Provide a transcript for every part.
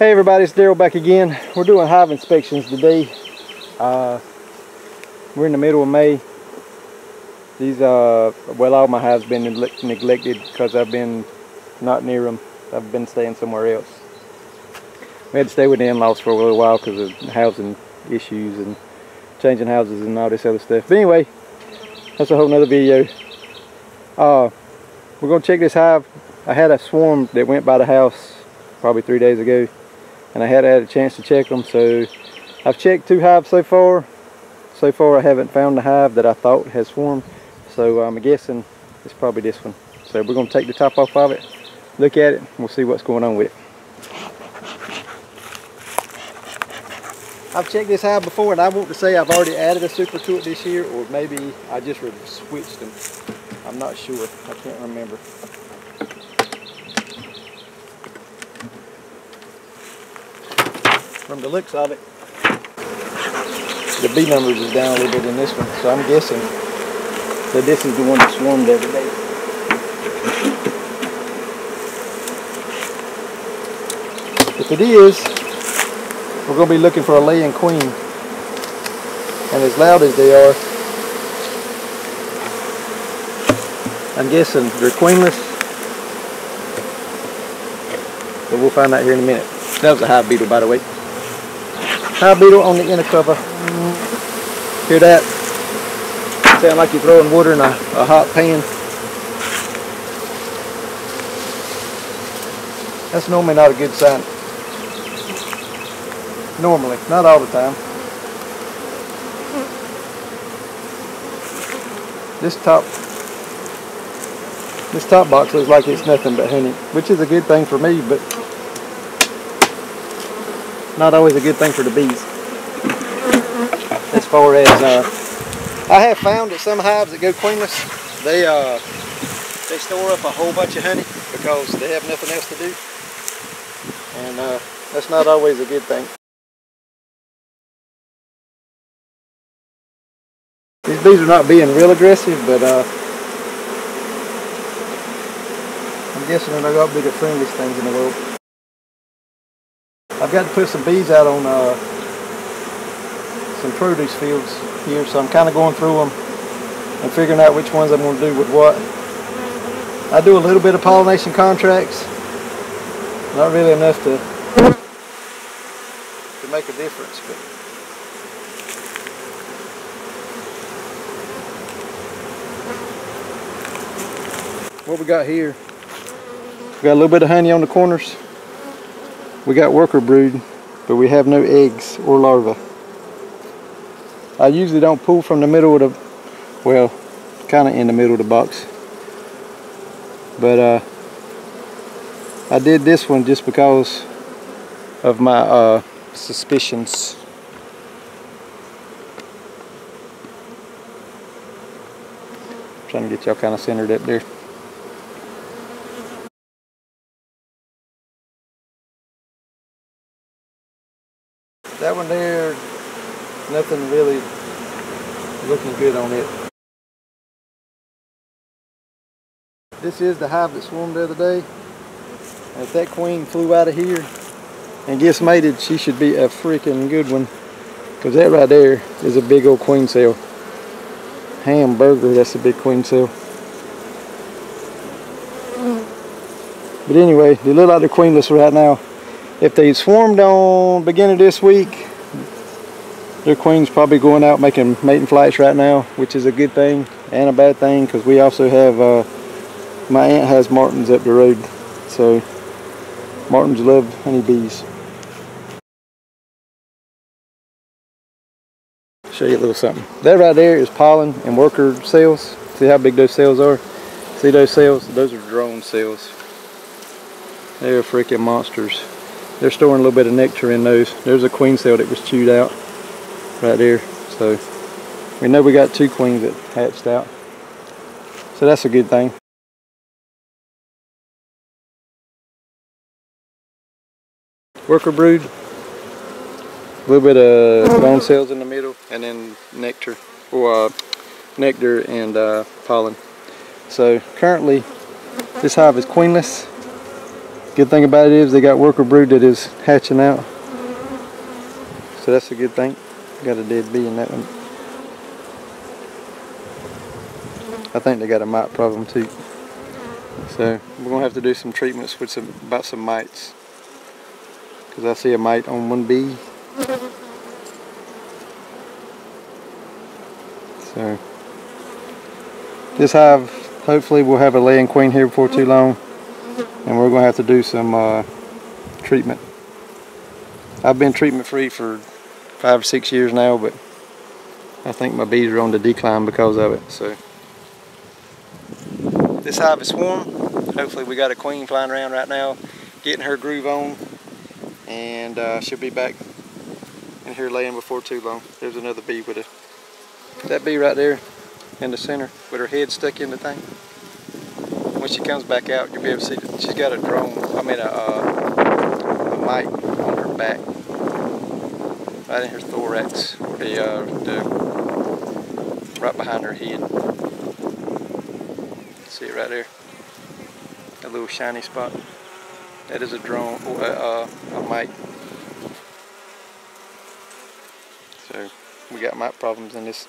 Hey everybody, it's Daryl back again. We're doing hive inspections today. We're in the middle of May. These, well, all my hives been neglected because I've been not near them. I've been staying somewhere else. We had to stay with the in-laws for a little while because of housing issues and changing houses and all this other stuff. But anyway, that's a whole nother video. We're gonna check this hive. I had a swarm that went by the house probably 3 days ago, and I hadn't had a chance to check them, so I've checked 2 hives so far. So far I haven't found the hive that I thought has swarmed, so I'm guessing it's probably this one. So we're going to take the top off of it, look at it, and we'll see what's going on with it. I've checked this hive before, and I want to say I've already added a super to it this year, or maybe I just switched them. I'm not sure, I can't remember. From the looks of it, the B numbers is down a little bit in this one, so I'm guessing that this is the one that swarmed every day. If it is, we're going to be looking for a laying queen, and as loud as they are, I'm guessing they're queenless, but we'll find out here in a minute. That was a hive beetle, by the way. Hive beetle on the inner cover. Hear that? Sound like you're throwing water in a hot pan. That's normally not a good sign. Normally, not all the time. This top box looks like it's nothing but honey, which is a good thing for me, but not always a good thing for the bees. As far as I have found that some hives that go queenless, they store up a whole bunch of honey because they have nothing else to do, and that's not always a good thing. These bees are not being real aggressive, but I'm guessing they're not going to be the friendliest things in the world. I've got to put some bees out on some produce fields here, so I'm kind of going through them and figuring out which ones I'm going to do with what. I do a little bit of pollination contracts, not really enough to make a difference, but what we got here, we got a little bit of honey on the corners. We got worker brood, but we have no eggs or larvae. I usually don't pull from the middle of the, well, kind of in the middle of the box. But I did this one just because of my suspicions. Trying to get y'all kind of centered up there. That one there, nothing really looking good on it. This is the hive that swarmed the other day. And if that queen flew out of here and gets mated, she should be a freaking good one. Because that right there is a big old queen cell. Hamburger, that's a big queen cell. But anyway, they look like they're queenless right now. If they swarmed on beginning of this week, their queen's probably going out making mating flights right now, which is a good thing and a bad thing, because we also have, my aunt has martins up the road, so martins love honeybees. Show you a little something. That right there is pollen and worker cells. See how big those cells are? See those cells? Those are drone cells. They're freaking monsters. They're storing a little bit of nectar in those. There's a queen cell that was chewed out right there. So we know we got 2 queens that hatched out. So that's a good thing. Worker brood. A little bit of drone cells in the middle, and then nectar, or nectar and pollen. So currently this hive is queenless. Good thing about it is they got worker brood that is hatching out. So that's a good thing. Got a dead bee in that one. I think they got a mite problem too. So we're gonna have to do some treatments with about some mites. Cause I see a mite on one bee. So this hive, hopefully we'll have a laying queen here before too long. And we're gonna have to do some treatment. I've been treatment free for 5 or 6 years now, but I think my bees are on the decline because of it. So this hive is swarmed. Hopefully we got a queen flying around right now, getting her groove on, and she'll be back in here laying before too long. There's another bee with that bee right there in the center with her head stuck in the thing. When she comes back out, you'll be able to see that she's got a drone. I mean a mite on her back, right in her thorax, or right behind her head. See it right there, that little shiny spot. That is a drone, or a mite. So we got mite problems in this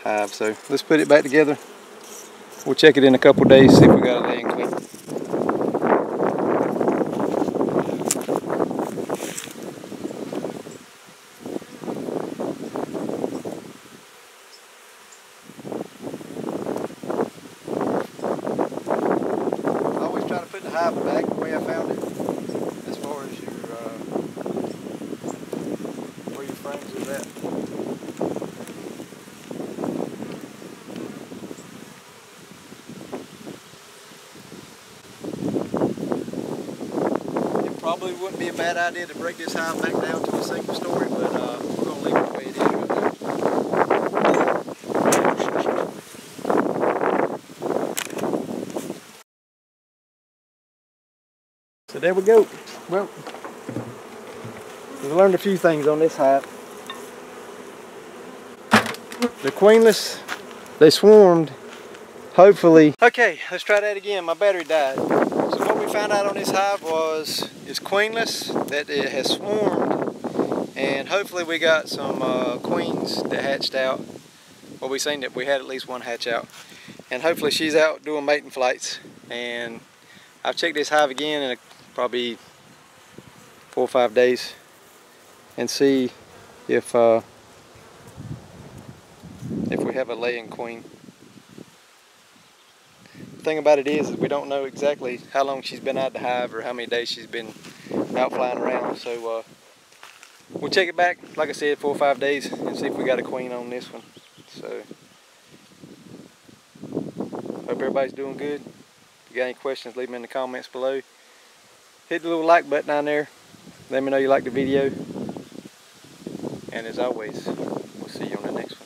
hive. So let's put it back together. We'll check it in a couple days, see if we got a laying queen. I always try to put the hive back the way I found it, as far as where your frames is at. Probably wouldn't be a bad idea to break this hive back down to a single story, but we're going to leave it the way it is right now. So there we go. Well, we've learned a few things on this hive. The queenless, they swarmed, hopefully. Okay, let's try that again. My battery died. So what we found out on this hive was it's queenless, that it has swarmed, and hopefully we got some queens that hatched out. Well, we seen that we had at least one hatch out, and hopefully she's out doing mating flights. And I've checked this hive again in probably 4 or 5 days and see if we have a laying queen. The thing about it is we don't know exactly how long she's been out of the hive or how many days she's been out flying around. So we'll check it back, like I said, 4 or 5 days and see if we got a queen on this one. So hope everybody's doing good. If you got any questions, leave them in the comments below. Hit the little like button down there. Let me know you like the video. And as always, we'll see you on the next one.